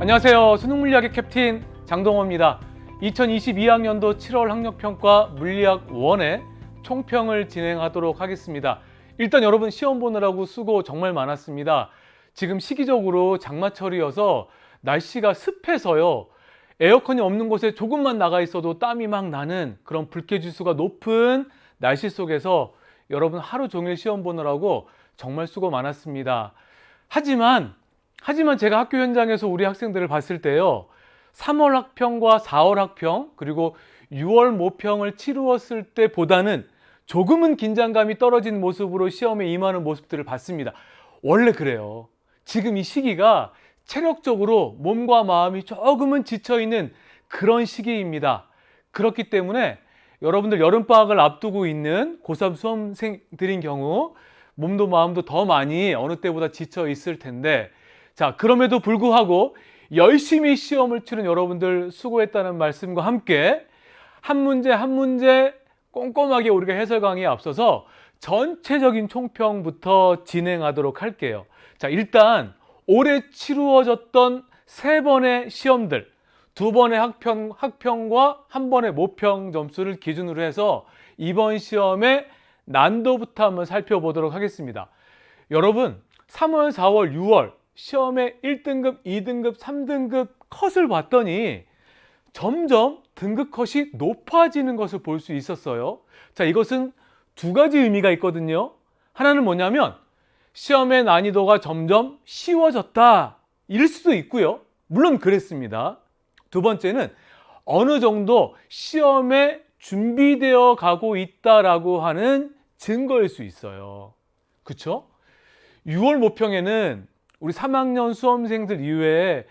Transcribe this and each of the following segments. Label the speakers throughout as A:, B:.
A: 안녕하세요. 수능물리학의 캡틴 장동호입니다. 2022학년도 7월 학력평가 물리학 1의 총평을 진행하도록 하겠습니다. 일단 여러분 시험 보느라고 수고 정말 많았습니다. 지금 시기적으로 장마철이어서 날씨가 습해서요. 에어컨이 없는 곳에 조금만 나가 있어도 땀이 막 나는 그런 불쾌지수가 높은 날씨 속에서 여러분 하루 종일 시험 보느라고 정말 수고 많았습니다. 하지만 제가 학교 현장에서 우리 학생들을 봤을 때요. 3월 학평과 4월 학평 그리고 6월 모평을 치루었을 때보다는 조금은 긴장감이 떨어진 모습으로 시험에 임하는 모습들을 봤습니다. 원래 그래요. 지금 이 시기가 체력적으로 몸과 마음이 조금은 지쳐있는 그런 시기입니다. 그렇기 때문에 여러분들 여름방학을 앞두고 있는 고3 수험생들인 경우 몸도 마음도 더 많이 어느 때보다 지쳐 있을 텐데, 자, 그럼에도 불구하고 열심히 시험을 치른 여러분들 수고했다는 말씀과 함께 한 문제 한 문제 꼼꼼하게 우리가 해설 강의에 앞서서 전체적인 총평부터 진행하도록 할게요. 자, 일단 올해 치루어졌던 3번의 시험들, 2번의 학평과 1번의 모평 점수를 기준으로 해서 이번 시험의 난도부터 한번 살펴보도록 하겠습니다. 여러분, 3월, 4월, 6월 시험의 1등급, 2등급, 3등급 컷을 봤더니 점점 등급 컷이 높아지는 것을 볼 수 있었어요. 자, 이것은 두 가지 의미가 있거든요. 하나는 뭐냐면 시험의 난이도가 점점 쉬워졌다 일 수도 있고요. 물론 그랬습니다. 두 번째는 어느 정도 시험에 준비되어 가고 있다라고 하는 증거일 수 있어요. 그렇죠? 6월 모평에는 우리 3학년 수험생들 이외에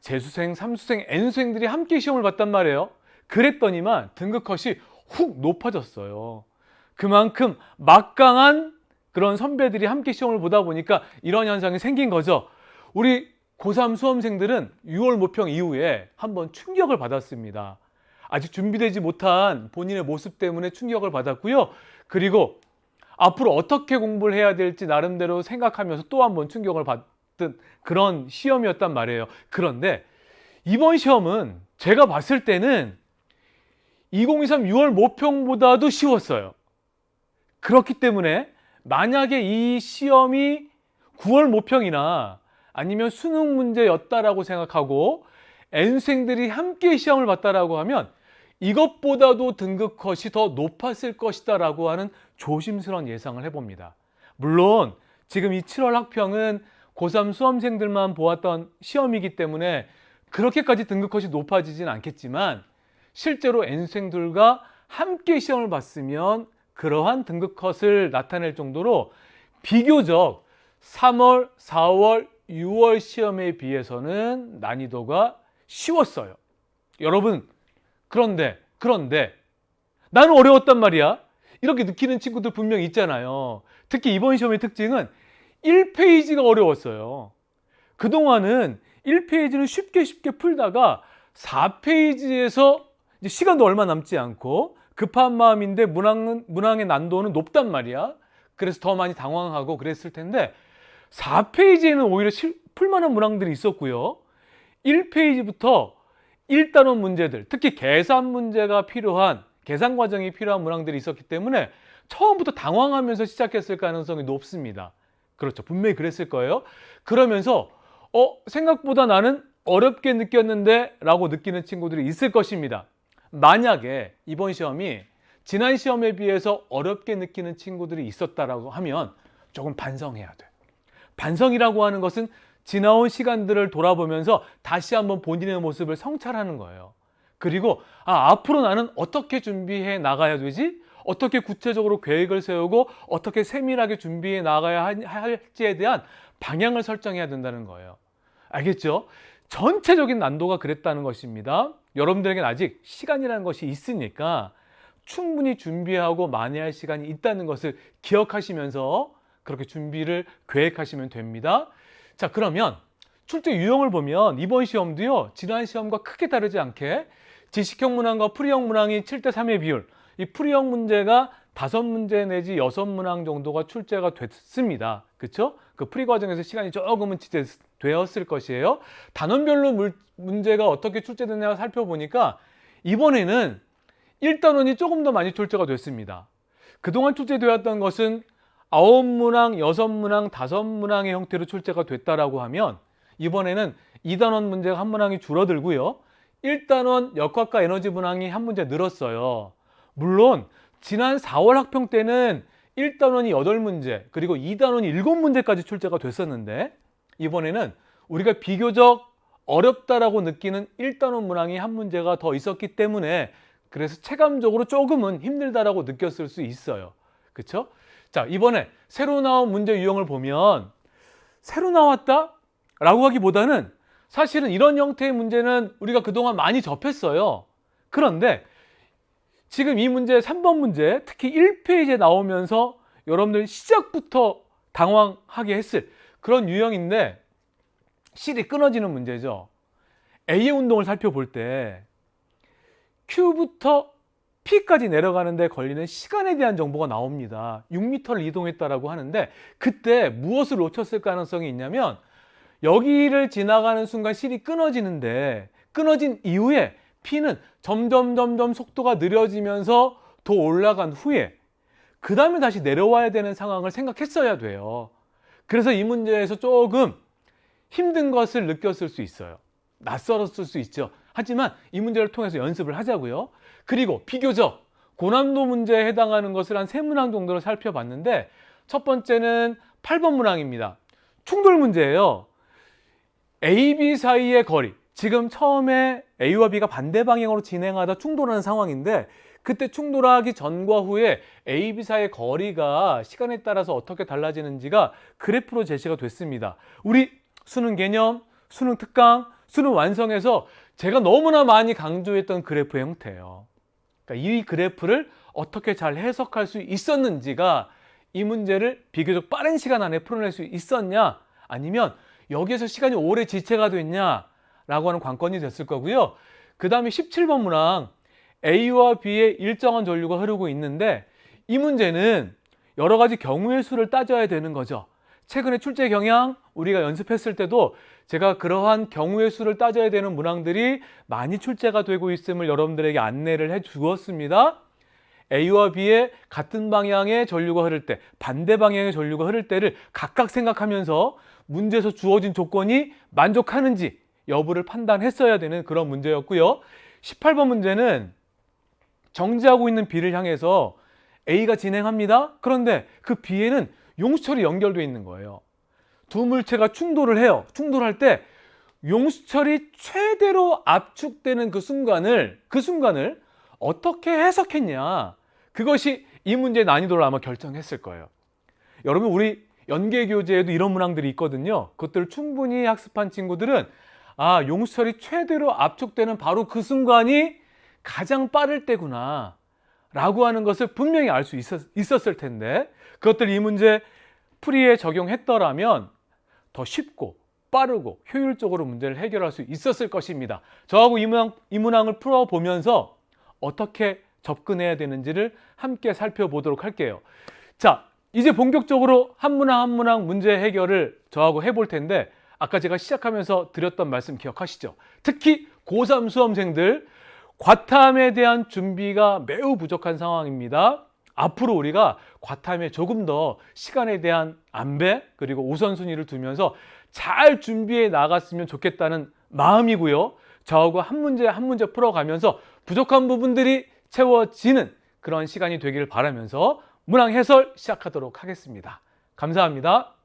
A: 재수생, 삼수생, N수생들이 함께 시험을 봤단 말이에요. 그랬더니만 등급 컷이 훅 높아졌어요. 그만큼 막강한 그런 선배들이 함께 시험을 보다 보니까 이런 현상이 생긴 거죠. 우리 고3 수험생들은 6월 모평 이후에 한번 충격을 받았습니다. 아직 준비되지 못한 본인의 모습 때문에 충격을 받았고요. 그리고 앞으로 어떻게 공부를 해야 될지 나름대로 생각하면서 또 한번 충격을 받은 그런 시험이었단 말이에요. 그런데 이번 시험은 제가 봤을 때는 2023 6월 모평보다도 쉬웠어요. 그렇기 때문에 만약에 이 시험이 9월 모평이나 아니면 수능 문제였다라고 생각하고 N생들이 함께 시험을 봤다라고 하면 이것보다도 등급 컷이 더 높았을 것이다라고 하는 조심스러운 예상을 해봅니다. 물론 지금 이 7월 학평은 고3 수험생들만 보았던 시험이기 때문에 그렇게까지 등급 컷이 높아지진 않겠지만 실제로 N생들과 함께 시험을 봤으면 그러한 등급 컷을 나타낼 정도로 비교적 3월, 4월, 6월 시험에 비해서는 난이도가 쉬웠어요. 여러분, 그런데 나는 어려웠단 말이야. 이렇게 느끼는 친구들 분명히 있잖아요. 특히 이번 시험의 특징은 1페이지가 어려웠어요. 그동안은 1페이지는 쉽게 풀다가 4페이지에서 이제 시간도 얼마 남지 않고 급한 마음인데 문항의 난도는 높단 말이야. 그래서 더 많이 당황하고 그랬을 텐데 4페이지에는 오히려 풀만한 문항들이 있었고요. 1페이지부터 1단원 문제들, 특히 계산 문제가 필요한, 계산 과정이 필요한 문항들이 있었기 때문에 처음부터 당황하면서 시작했을 가능성이 높습니다. 그렇죠. 분명히 그랬을 거예요. 그러면서 생각보다 나는 어렵게 느꼈는데 라고 느끼는 친구들이 있을 것입니다. 만약에 이번 시험이 지난 시험에 비해서 어렵게 느끼는 친구들이 있었다라고 하면 조금 반성해야 돼. 반성이라고 하는 것은 지나온 시간들을 돌아보면서 다시 한번 본인의 모습을 성찰하는 거예요. 그리고 앞으로 나는 어떻게 준비해 나가야 되지? 어떻게 구체적으로 계획을 세우고 어떻게 세밀하게 준비해 나가야 할지에 대한 방향을 설정해야 된다는 거예요. 알겠죠? 전체적인 난도가 그랬다는 것입니다. 여러분들에게는 아직 시간이라는 것이 있으니까 충분히 준비하고 만회할 시간이 있다는 것을 기억하시면서 그렇게 준비를 계획하시면 됩니다. 자, 그러면 출제 유형을 보면 이번 시험도요, 지난 시험과 크게 다르지 않게 지식형 문항과 풀이형 문항이 7대3의 비율, 이 풀이형 문제가 5문제 내지 6문항 정도가 출제가 됐습니다. 그렇죠? 그 풀이 과정에서 시간이 조금은 되었을 것이에요. 단원별로 문제가 어떻게 출제되냐 살펴보니까 이번에는 1단원이 조금 더 많이 출제가 됐습니다. 그동안 출제되었던 것은 9문항, 6문항, 5문항의 형태로 출제가 됐다라고 하면 이번에는 2단원 문제가 한 문항이 줄어들고요. 1단원 역학과 에너지 문항이 한 문제 늘었어요. 물론 지난 4월 학평 때는 1단원이 8문제, 그리고 2단원이 7문제까지 출제가 됐었는데 이번에는 우리가 비교적 어렵다라고 느끼는 1단원 문항이 한 문제가 더 있었기 때문에 그래서 체감적으로 조금은 힘들다라고 느꼈을 수 있어요. 그렇죠? 자, 이번에 새로 나온 문제 유형을 보면 새로 나왔다? 라고 하기보다는 사실은 이런 형태의 문제는 우리가 그동안 많이 접했어요. 그런데 지금 이 문제 3번 문제 특히 1페이지에 나오면서 여러분들 시작부터 당황하게 했을 그런 유형인데 실이 끊어지는 문제죠. A의 운동을 살펴볼 때 Q부터 P까지 내려가는데 걸리는 시간에 대한 정보가 나옵니다. 6m를 이동했다라고 하는데 그때 무엇을 놓쳤을 가능성이 있냐면 여기를 지나가는 순간 실이 끊어지는데 끊어진 이후에 P는 점점 속도가 느려지면서 더 올라간 후에 그 다음에 다시 내려와야 되는 상황을 생각했어야 돼요. 그래서 이 문제에서 조금 힘든 것을 느꼈을 수 있어요. 낯설었을 수 있죠. 하지만 이 문제를 통해서 연습을 하자고요. 그리고 비교적 고난도 문제에 해당하는 것을 한 3문항 정도로 살펴봤는데 첫 번째는 8번 문항입니다. 충돌 문제예요. A, B 사이의 거리. 지금 처음에 A와 B가 반대 방향으로 진행하다 충돌하는 상황인데 그때 충돌하기 전과 후에 A, B 사이의 거리가 시간에 따라서 어떻게 달라지는지가 그래프로 제시가 됐습니다. 우리 수능 개념, 수능 특강, 수능 완성에서 제가 너무나 많이 강조했던 그래프의 형태예요. 그러니까 이 그래프를 어떻게 잘 해석할 수 있었는지가 이 문제를 비교적 빠른 시간 안에 풀어낼 수 있었냐 아니면 여기에서 시간이 오래 지체가 됐냐라고 하는 관건이 됐을 거고요. 그 다음에 17번 문항 A와 B의 일정한 전류가 흐르고 있는데 이 문제는 여러 가지 경우의 수를 따져야 되는 거죠. 최근에 출제 경향 우리가 연습했을 때도 제가 그러한 경우의 수를 따져야 되는 문항들이 많이 출제가 되고 있음을 여러분들에게 안내를 해 주었습니다. A와 B의 같은 방향의 전류가 흐를 때, 반대 방향의 전류가 흐를 때를 각각 생각하면서 문제에서 주어진 조건이 만족하는지 여부를 판단했어야 되는 그런 문제였고요. 18번 문제는 정지하고 있는 B를 향해서 A가 진행합니다. 그런데 그 B에는 용수철이 연결되어 있는 거예요. 두 물체가 충돌을 해요. 충돌할 때 용수철이 최대로 압축되는 그 순간을 어떻게 해석했냐. 그것이 이 문제의 난이도를 아마 결정했을 거예요. 여러분 우리 연계교재에도 이런 문항들이 있거든요. 그것들을 충분히 학습한 친구들은 용수철이 최대로 압축되는 바로 그 순간이 가장 빠를 때구나 라고 하는 것을 분명히 알 수 있었을 텐데 그것들 이 문제 풀이에 적용했더라면 더 쉽고 빠르고 효율적으로 문제를 해결할 수 있었을 것입니다. 저하고 이 문항을 풀어보면서 어떻게 접근해야 되는지를 함께 살펴보도록 할게요. 자, 이제 본격적으로 한 문항 문제 해결을 저하고 해볼 텐데 아까 제가 시작하면서 드렸던 말씀 기억하시죠? 특히 고3 수험생들 과탐에 대한 준비가 매우 부족한 상황입니다. 앞으로 우리가 과탐에 조금 더 시간에 대한 안배 그리고 우선순위를 두면서 잘 준비해 나갔으면 좋겠다는 마음이고요. 저하고 한 문제 풀어가면서 부족한 부분들이 채워지는 그런 시간이 되기를 바라면서 문항 해설 시작하도록 하겠습니다. 감사합니다.